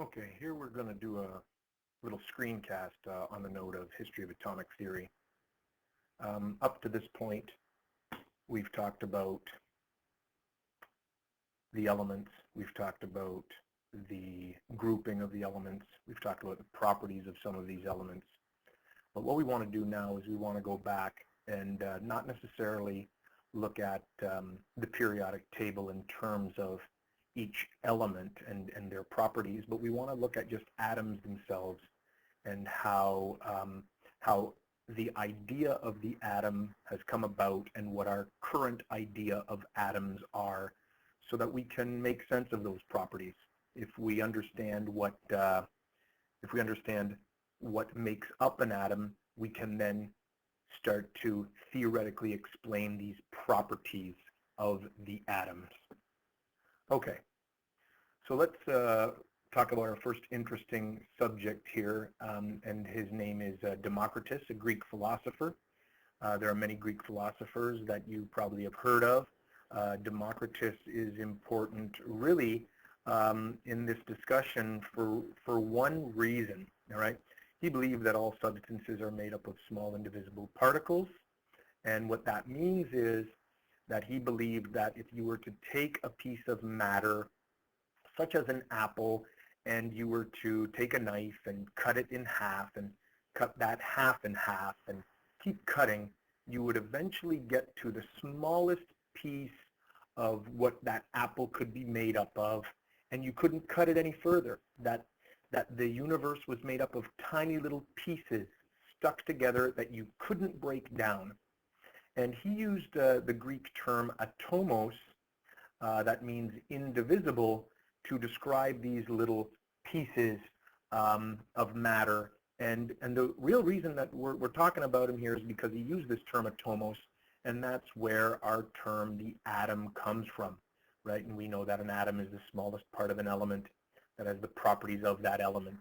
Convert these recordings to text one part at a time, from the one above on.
Okay, here we're going to do a little screencast on the note of history of atomic theory. Up to this point, we've talked about the elements, we've talked about the grouping of the elements, we've talked about the properties of some of these elements. But what we want to do now is we want to go back and not necessarily look at the periodic table in terms of each element and their properties, but we want to look at just atoms themselves and how the idea of the atom has come about and what our current idea of atoms are, so that we can make sense of those properties. If we understand what makes up an atom, we can then start to theoretically explain these properties of the atoms. Okay, so let's talk about our first interesting subject here, and his name is Democritus, a Greek philosopher. There are many Greek philosophers that you probably have heard of. Democritus is important really in this discussion for one reason, all right? He believed that all substances are made up of small indivisible particles, and what that means is that he believed that if you were to take a piece of matter, such as an apple, and you were to take a knife and cut it in half and cut that half in half and keep cutting, you would eventually get to the smallest piece of what that apple could be made up of, and you couldn't cut it any further. That the universe was made up of tiny little pieces stuck together that you couldn't break down. And he used the Greek term atomos, that means indivisible, to describe these little pieces of matter. And the real reason that we're talking about him here is because he used this term atomos, and that's where our term, the atom, comes from, right? And we know that an atom is the smallest part of an element that has the properties of that element.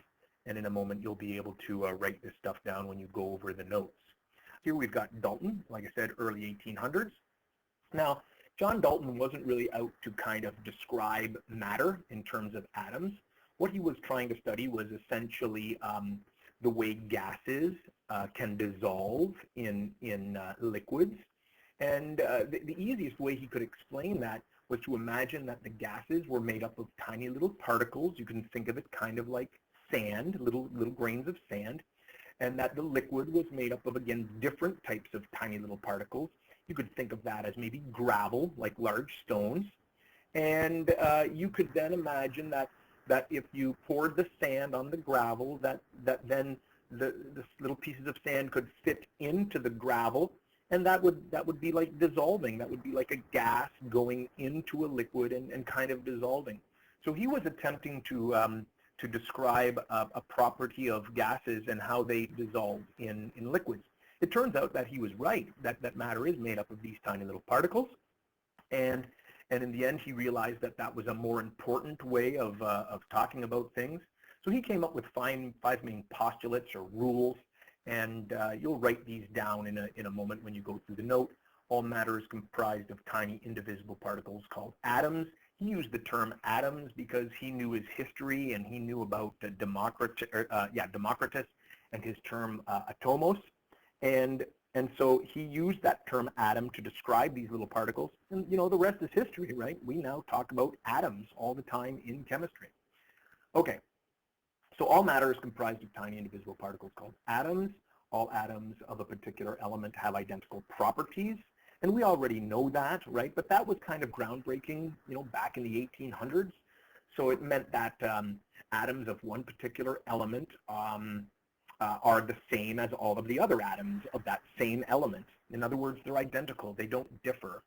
And in a moment, you'll be able to write this stuff down when you go over the notes. Here we've got Dalton, like I said, early 1800s. Now, John Dalton wasn't really out to kind of describe matter in terms of atoms. What he was trying to study was essentially the way gases can dissolve in liquids. And the easiest way he could explain that was to imagine that the gases were made up of tiny little particles. You can think of it kind of like sand, little grains of sand, and that the liquid was made up of, again, different types of tiny little particles. You could think of that as maybe gravel, like large stones. And you could then imagine that if you poured the sand on the gravel, that then the little pieces of sand could fit into the gravel, and that would be like dissolving. That would be like a gas going into a liquid and kind of dissolving. So he was attempting to describe a property of gases and how they dissolve in liquids. It turns out that he was right, that matter is made up of these tiny little particles, and in the end he realized that that was a more important way of talking about things. So he came up with five main postulates or rules, and you'll write these down in a moment when you go through the note. All matter is comprised of tiny indivisible particles called atoms. He used the term atoms because he knew his history and he knew about Democritus and his term atomos. And so he used that term atom to describe these little particles. And, you know, the rest is history, right? We now talk about atoms all the time in chemistry. Okay, so all matter is comprised of tiny indivisible particles called atoms. All atoms of a particular element have identical properties. And we already know that, right? But that was kind of groundbreaking, you know, back in the 1800s. So it meant that atoms of one particular element are the same as all of the other atoms of that same element. In other words, they're identical. They don't differ.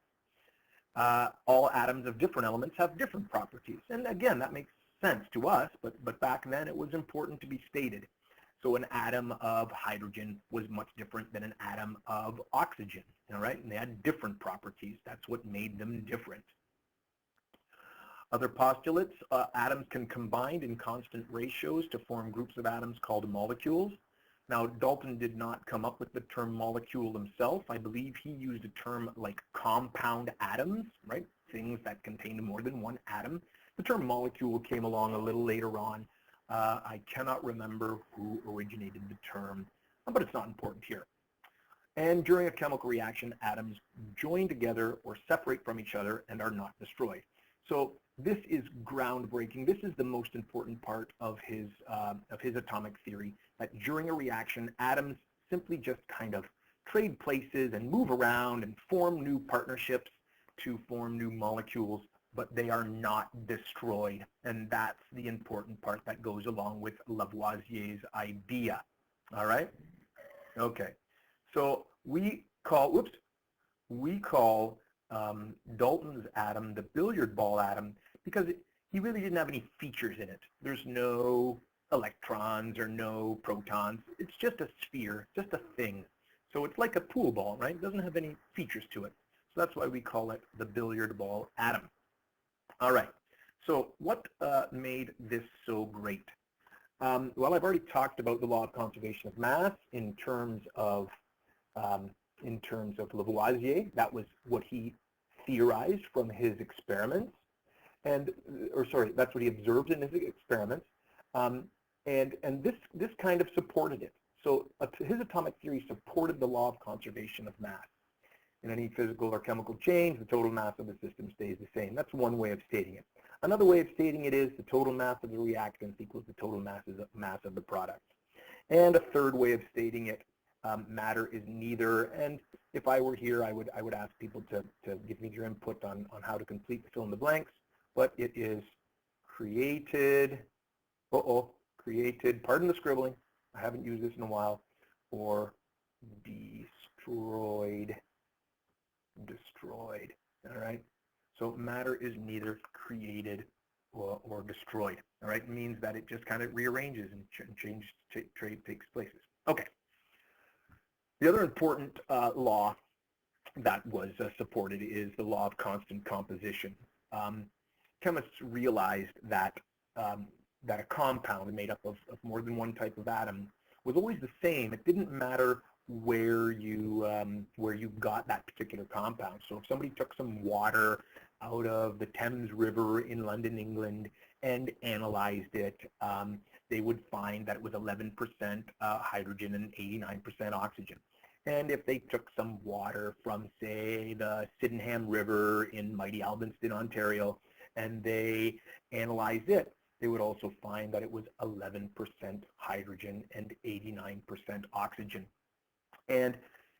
All atoms of different elements have different properties. And again, that makes sense to us, but back then it was important to be stated. So an atom of hydrogen was much different than an atom of oxygen, all right? And they had different properties. That's what made them different. Other postulates, atoms can combine in constant ratios to form groups of atoms called molecules. Now, Dalton did not come up with the term molecule himself. I believe he used a term like compound atoms, right? Things that contain more than one atom. The term molecule came along a little later on. I cannot remember who originated the term, but it's not important here. And during a chemical reaction, atoms join together or separate from each other and are not destroyed. So this is groundbreaking. This is the most important part of his atomic theory, that during a reaction, atoms simply just kind of trade places and move around and form new partnerships to form new molecules, but they are not destroyed. And that's the important part that goes along with Lavoisier's idea. All right? Okay. So we call Dalton's atom the billiard ball atom because he really didn't have any features in it. There's no electrons or no protons. It's just a sphere, just a thing. So it's like a pool ball, right? It doesn't have any features to it. So that's why we call it the billiard ball atom. All right. So what made this so great? Well, I've already talked about the law of conservation of mass in terms of Lavoisier. That was what he theorized from his experiments, that's what he observed in his experiments, and this kind of supported it. So his atomic theory supported the law of conservation of mass. In any physical or chemical change, the total mass of the system stays the same. That's one way of stating it. Another way of stating it is the total mass of the reactants equals the total mass of the product. And a third way of stating it, matter is neither. And if I were here, I would ask people to give me your input on how to complete the fill in the blanks. But it is created, pardon the scribbling, I haven't used this in a while, or destroyed. All right? So matter is neither created or destroyed. All right? It means that it just kind of rearranges and trade takes places. Okay. The other important law that was supported is the law of constant composition. Chemists realized that a compound made up of more than one type of atom was always the same. It didn't matter where you got that particular compound. So if somebody took some water out of the Thames River in London, England, and analyzed it, they would find that it was 11% hydrogen and 89% oxygen. And if they took some water from, say, the Sydenham River in mighty Albinston, Ontario, and they analyzed it, they would also find that it was 11% hydrogen and 89% oxygen. And,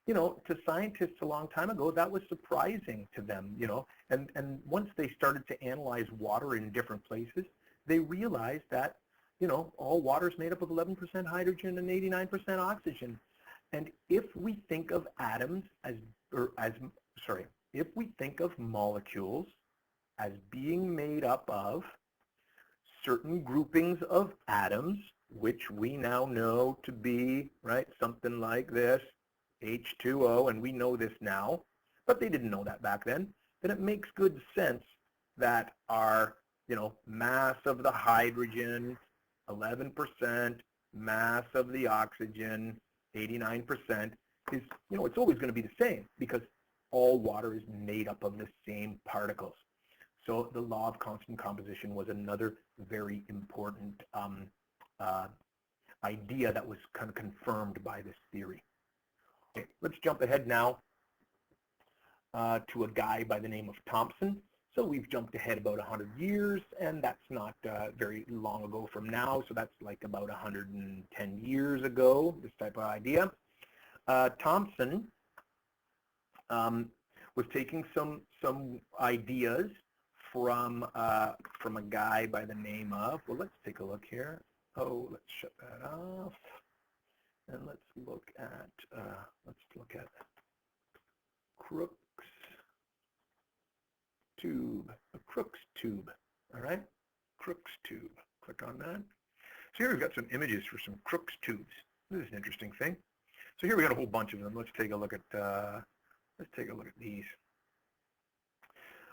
you know, to scientists a long time ago, that was surprising to them, you know. And once they started to analyze water in different places, they realized that, you know, all water is made up of 11% hydrogen and 89% oxygen. And if we think of if we think of molecules as being made up of certain groupings of atoms, which we now know to be, right, something like this, H2O, and we know this now, but they didn't know that back then it makes good sense that our, you know, mass of the hydrogen, 11%, mass of the oxygen, 89%, is, you know, it's always going to be the same because all water is made up of the same particles. So the law of constant composition was another very important idea that was kind of confirmed by this theory. Okay, let's jump ahead now to a guy by the name of Thomson. So we've jumped ahead about 100 years, and that's not very long ago from now, so that's like about 110 years ago, this type of idea. Thomson was taking some ideas from a guy by the name of, well, let's take a look here. Oh, let's shut that off, and let's look at Crookes tube, a Crookes tube. All right, Crookes tube. Click on that. So here we've got some images for some Crookes tubes. This is an interesting thing. So here we got a whole bunch of them. Let's take a look at these.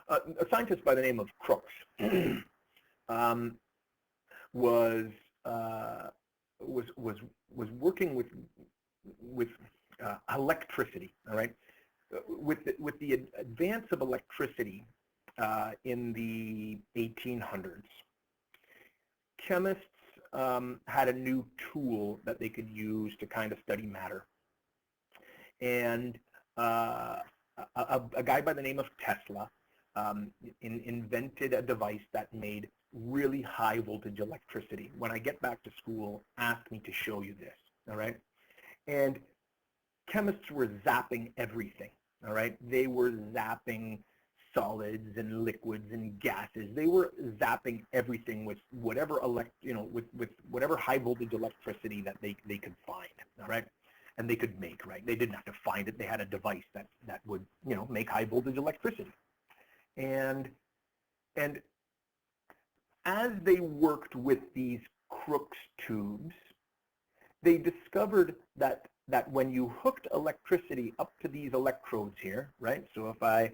A scientist by the name of Crookes was working with electricity. All right, with the advance of electricity in the 1800s, chemists had a new tool that they could use to kind of study matter. And a guy by the name of Tesla invented a device that made really high voltage electricity. When I get back to school, ask me to show you this, all right? And chemists were zapping everything, all right? They were zapping solids and liquids and gases. They were zapping everything with whatever with whatever high voltage electricity that they could find, all right? And they could make, right? They didn't have to find it. They had a device that would, make high voltage electricity. And as they worked with these Crookes tubes, they discovered that when you hooked electricity up to these electrodes here, right? So if I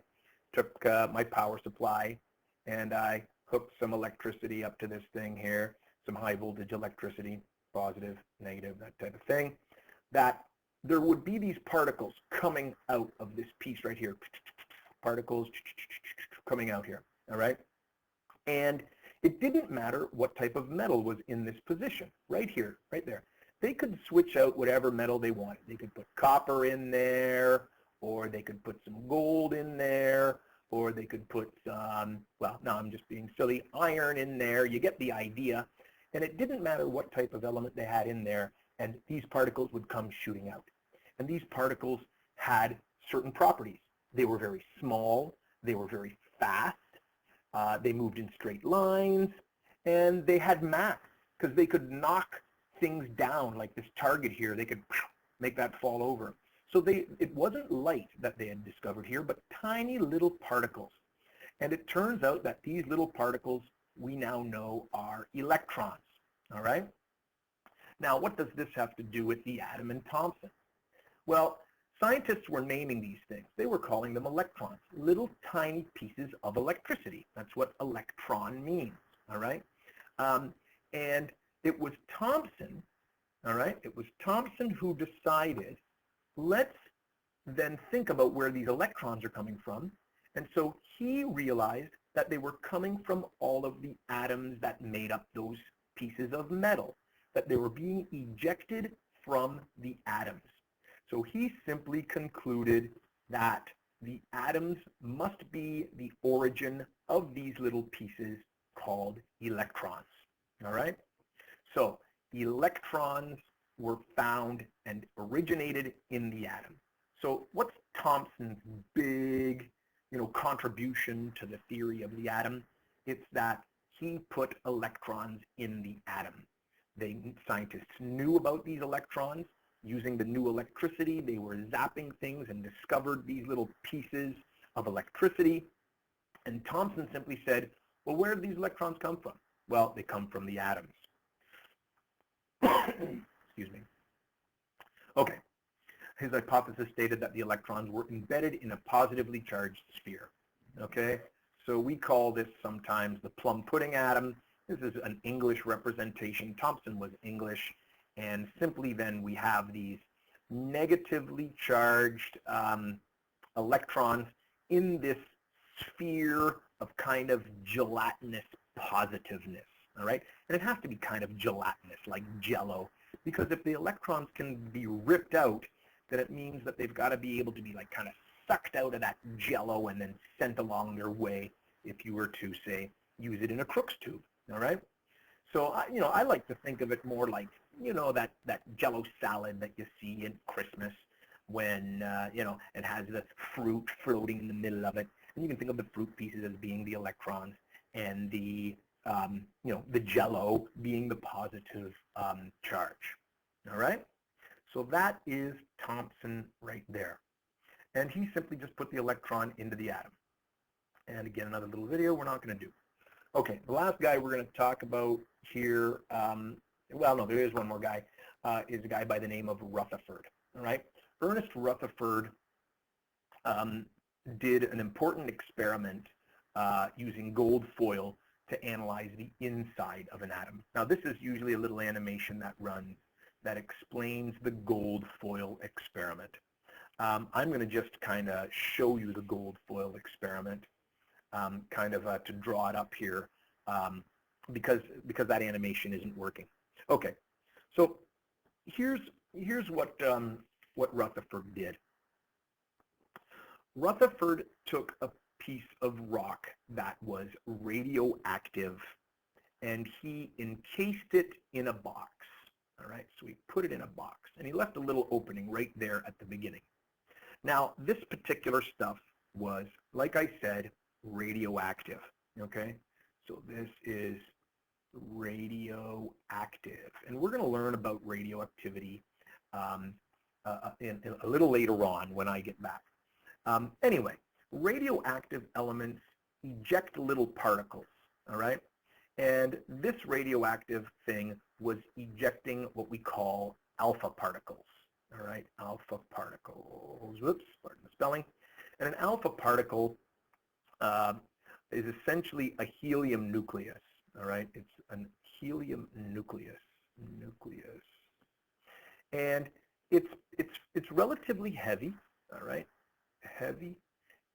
took my power supply and I hooked some electricity up to this thing here, some high voltage electricity, positive, negative, that type of thing, that there would be these particles coming out of this piece right here, particles coming out here, all right? And it didn't matter what type of metal was in this position, right here, right there. They could switch out whatever metal they wanted. They could put copper in there, or they could put some gold in there, or they could put some, well, no, I'm just being silly, iron in there. You get the idea. And it didn't matter what type of element they had in there, and these particles would come shooting out. And these particles had certain properties. They were very small, they were very fast, they moved in straight lines, and they had mass, because they could knock things down, like this target here, they could make that fall over. So it wasn't light that they had discovered here, but tiny little particles. And it turns out that these little particles we now know are electrons, all right? Now, what does this have to do with the atom and Thomson? Well, scientists were naming these things. They were calling them electrons, little tiny pieces of electricity. That's what electron means, all right? And it was Thomson, all right? It was Thomson who decided, let's then think about where these electrons are coming from. And so he realized that they were coming from all of the atoms that made up those pieces of metal, that they were being ejected from the atoms. So he simply concluded that the atoms must be the origin of these little pieces called electrons, all right? So electrons were found and originated in the atom. So what's Thomson's big, contribution to the theory of the atom? It's that he put electrons in the atom. Scientists knew about these electrons. Using the new electricity, they were zapping things and discovered these little pieces of electricity. And Thomson simply said, well, where do these electrons come from? Well, they come from the atoms. Excuse me. Okay. His hypothesis stated that the electrons were embedded in a positively charged sphere. Okay? So we call this sometimes the plum pudding atom. This is an English representation. Thomson was English. And simply then we have these negatively charged electrons in this sphere of kind of gelatinous positiveness, all right? And it has to be kind of gelatinous, like Jell-O, because if the electrons can be ripped out, then it means that they've got to be able to be like kind of sucked out of that Jell-O and then sent along their way if you were to, say, use it in a Crookes tube, all right? So, I like to think of it more like, that Jell-O salad that you see at Christmas when, it has the fruit floating in the middle of it. And you can think of the fruit pieces as being the electrons and the Jell-O being the positive charge. All right? So that is Thomson right there. And he simply just put the electron into the atom. And again, another little video we're not going to do. Okay, the last guy we're going to talk about here, well, no, there is one more guy, is a guy by the name of Rutherford, all right? Ernest Rutherford did an important experiment using gold foil to analyze the inside of an atom. Now, this is usually a little animation that runs that explains the gold foil experiment. I'm going to just kind of show you the gold foil experiment. To draw it up here because that animation isn't working. Okay, so here's what Rutherford did. Rutherford took a piece of rock that was radioactive and he encased it in a box. All right, so he put it in a box and he left a little opening right there at the beginning. Now, this particular stuff was, like I said, radioactive. Okay, so this is radioactive, and we're going to learn about radioactivity in a little later on when I get back. Anyway, radioactive elements eject little particles, all right? And this radioactive thing was ejecting what we call alpha particles, all right? Alpha particles, whoops, pardon the spelling. And an alpha particle is essentially a helium nucleus, all right? It's an helium nucleus. And it's relatively heavy, all right? Heavy,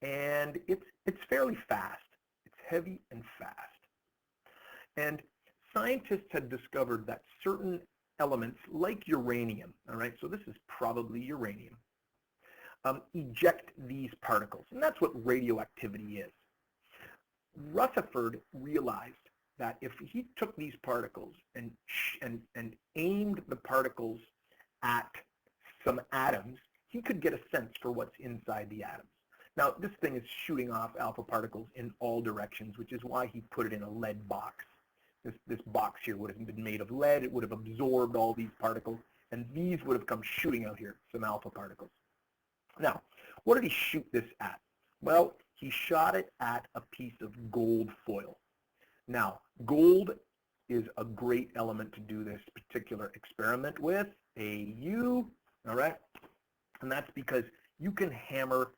and it's fairly fast. It's heavy and fast. And scientists had discovered that certain elements, like uranium, all right, so this is probably uranium, eject these particles, and that's what radioactivity is. Rutherford realized that if he took these particles and aimed the particles at some atoms, he could get a sense for what's inside the atoms. Now, this thing is shooting off alpha particles in all directions, which is why he put it in a lead box. This box here would have been made of lead. It would have absorbed all these particles, and these would have come shooting out here, some alpha particles. Now, what did he shoot this at? Well, he shot it at a piece of gold foil. Now, gold is a great element to do this particular experiment with, AU, all right? And that's because you can hammer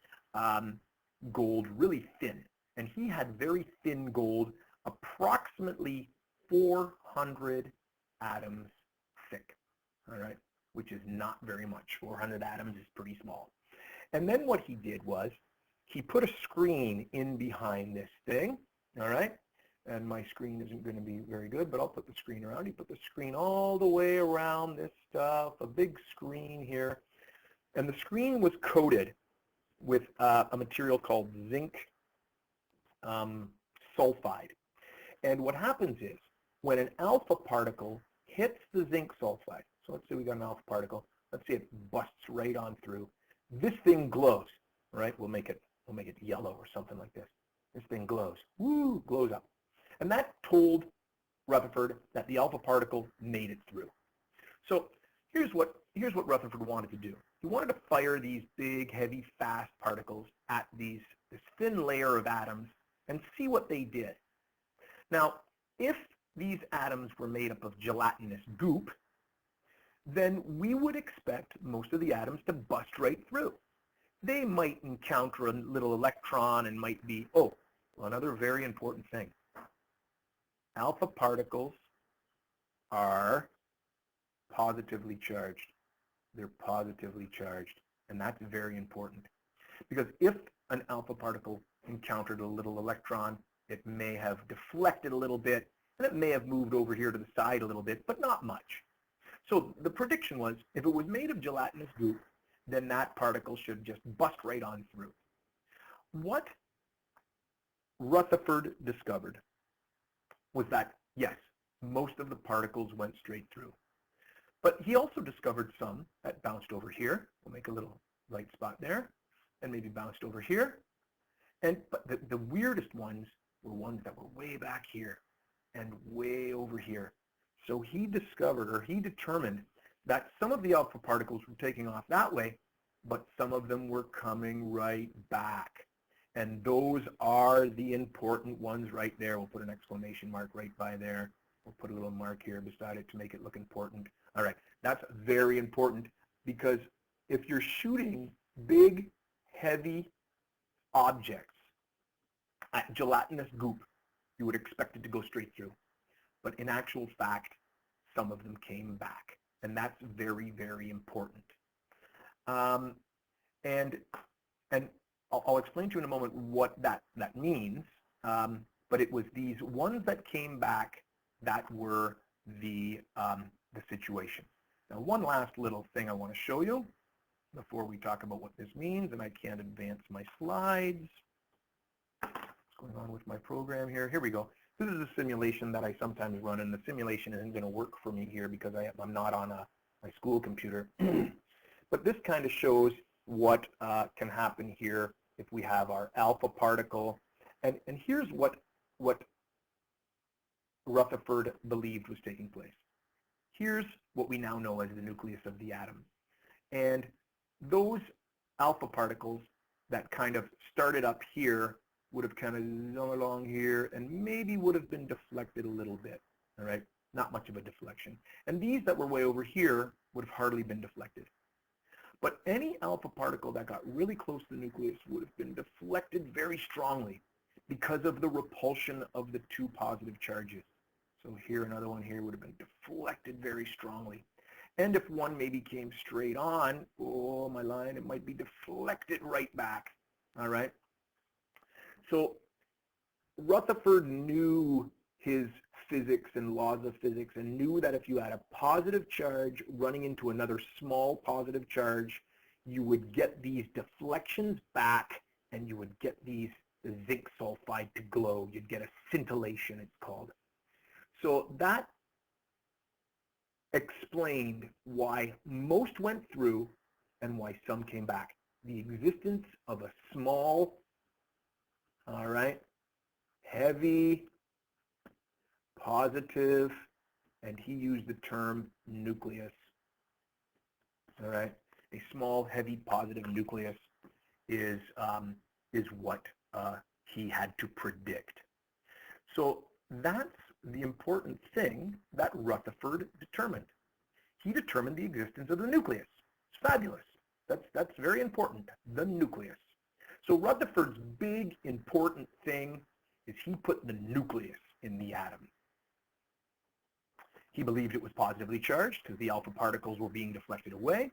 gold really thin. And he had very thin gold, approximately 400 atoms thick, all right? Which is not very much. 400 atoms is pretty small. And then what he did was he put a screen in behind this thing, all right? And my screen isn't going to be very good, but I'll put the screen around. He put the screen all the way around this stuff, a big screen here. And the screen was coated with a material called zinc sulfide. And what happens is when an alpha particle hits the zinc sulfide, so let's say we got an alpha particle, let's say it busts right on through, this thing glows, right? We'll make it yellow or something like this. This thing glows, woo, glows up. And that told Rutherford that the alpha particle made it through. So here's what Rutherford wanted to do. He wanted to fire these big, heavy, fast particles at this thin layer of atoms and see what they did. Now, if these atoms were made up of gelatinous goop, then we would expect most of the atoms to bust right through. They might encounter a little electron and might be, oh, well, another very important thing. Alpha particles are positively charged. They're positively charged, and that's very important. Because if an alpha particle encountered a little electron, it may have deflected a little bit, and it may have moved over here to the side a little bit, but not much. So the prediction was, if it was made of gelatinous goop, then that particle should just bust right on through. What Rutherford discovered was that, yes, most of the particles went straight through. But he also discovered some that bounced over here. We'll make a little light spot there, and maybe bounced over here. But the weirdest ones were ones that were way back here and way over here. So he discovered, or he determined, that some of the alpha particles were taking off that way, but some of them were coming right back. And those are the important ones right there. We'll put an exclamation mark right by there. We'll put a little mark here beside it to make it look important. All right, that's very important, because if you're shooting big, heavy objects at gelatinous goop, you would expect it to go straight through. But in actual fact, some of them came back. And that's very, very important. And I'll explain to you in a moment what that means. But it was these ones that came back that were the the situation. Now, one last little thing I want to show you before we talk about what this means, and I can't advance my slides. What's going on with my program here? Here we go. This is a simulation that I sometimes run, and the simulation isn't going to work for me here because I'm not on my school computer. But this kind of shows what can happen here if we have our alpha particle. And here's what Rutherford believed was taking place. Here's what we now know as the nucleus of the atom. And those alpha particles that kind of started up here would have kind of zone along here and maybe would have been deflected a little bit, all right? Not much of a deflection. And these that were way over here would have hardly been deflected. But any alpha particle that got really close to the nucleus would have been deflected very strongly because of the repulsion of the two positive charges. So here, another one here would have been deflected very strongly. And if one maybe came straight on, oh, my line, it might be deflected right back, all right? So Rutherford knew his physics and laws of physics and knew that if you had a positive charge running into another small positive charge, you would get these deflections back and you would get these zinc sulfide to glow. You'd get a scintillation, it's called. So that explained why most went through and why some came back. The existence of a small, all right, heavy, positive, and he used the term nucleus, all right? A small, heavy, positive nucleus is what he had to predict. So that's the important thing that Rutherford determined. He determined the existence of the nucleus. It's fabulous. That's very important, the nucleus. So Rutherford's big, important thing is he put the nucleus in the atom. He believed it was positively charged because the alpha particles were being deflected away.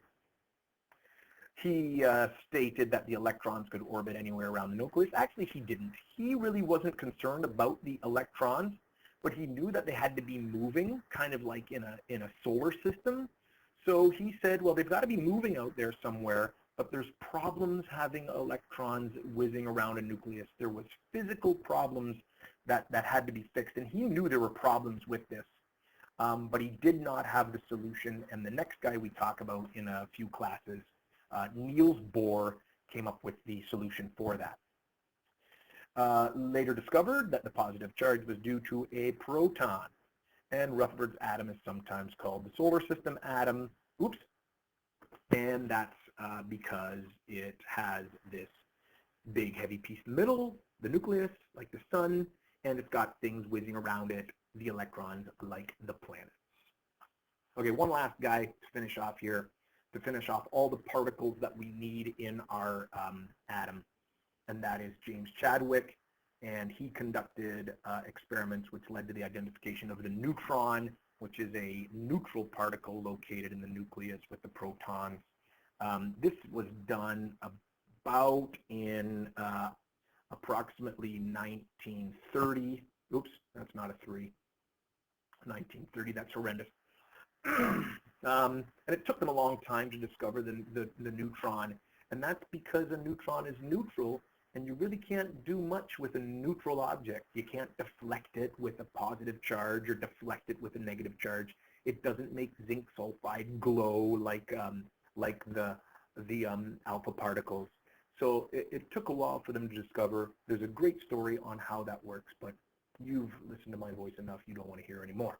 He stated that the electrons could orbit anywhere around the nucleus. Actually, he didn't. He really wasn't concerned about the electrons, but he knew that they had to be moving, kind of like in a solar system. So he said, well, they've got to be moving out there somewhere, but there's problems having electrons whizzing around a nucleus. There was physical problems that had to be fixed, and he knew there were problems with this, but he did not have the solution. And the next guy we talk about in a few classes, Niels Bohr, came up with the solution for that. Later discovered that the positive charge was due to a proton, and Rutherford's atom is sometimes called the solar system atom. Oops. And that's because it has this big heavy piece in the middle, the nucleus, like the sun, and it's got things whizzing around it, the electrons, like the planets. Okay, one last guy to finish off here, to finish off all the particles that we need in our atom, and that is James Chadwick, and he conducted experiments which led to the identification of the neutron, which is a neutral particle located in the nucleus with the protons. This was done about in approximately 1930. Oops, that's not a 3. 1930, that's horrendous. And it took them a long time to discover the neutron, and that's because a neutron is neutral, and you really can't do much with a neutral object. You can't deflect it with a positive charge or deflect it with a negative charge. It doesn't make zinc sulfide glow like the alpha particles. So it took a while for them to discover. There's a great story on how that works, but you've listened to my voice enough, you don't want to hear anymore.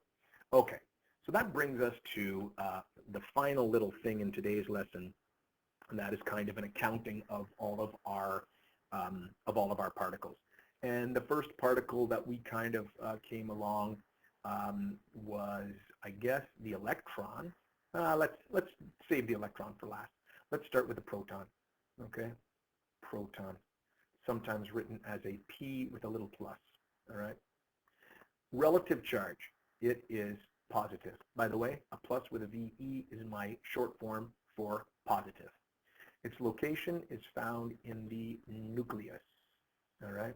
Okay, so that brings us to the final little thing in today's lesson, and that is kind of an accounting of all of our particles. And the first particle that we kind of came along was, I guess, the electron. Let's save the electron for last. Let's start with the proton. Okay, proton, sometimes written as a P with a little plus. All right. Relative charge, it is positive. By the way, a plus with a VE is my short form for positive. Its location is found in the nucleus. All right.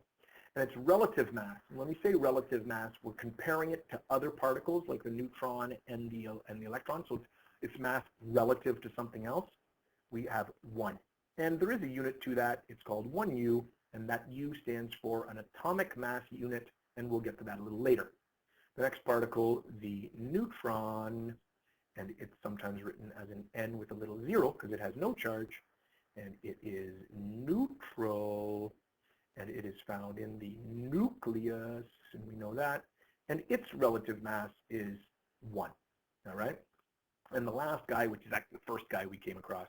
and it's relative mass. And when we say relative mass, we're comparing it to other particles like the neutron and the electron. So it's mass relative to something else. We have 1. And there is a unit to that. It's called 1U, and that U stands for an atomic mass unit, and we'll get to that a little later. The next particle, the neutron, and it's sometimes written as an N with a little 0 because it has no charge, and it is neutral, and it is found in the nucleus, and we know that, and its relative mass is 1, all right? And the last guy, which is actually the first guy we came across,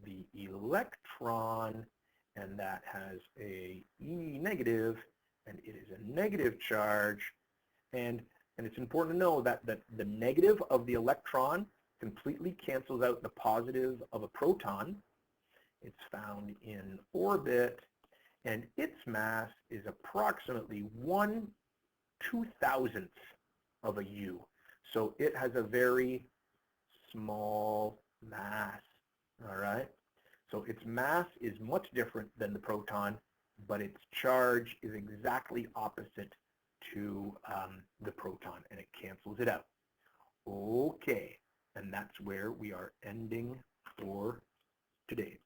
the electron, and that has a E negative, and it is a negative charge, and it's important to know that the negative of the electron completely cancels out the positive of a proton. It's found in orbit, and its mass is approximately 1/2000th of a U. So it has a very small mass, all right? So its mass is much different than the proton, but its charge is exactly opposite to the proton, and it cancels it out. Okay, and that's where we are ending for today.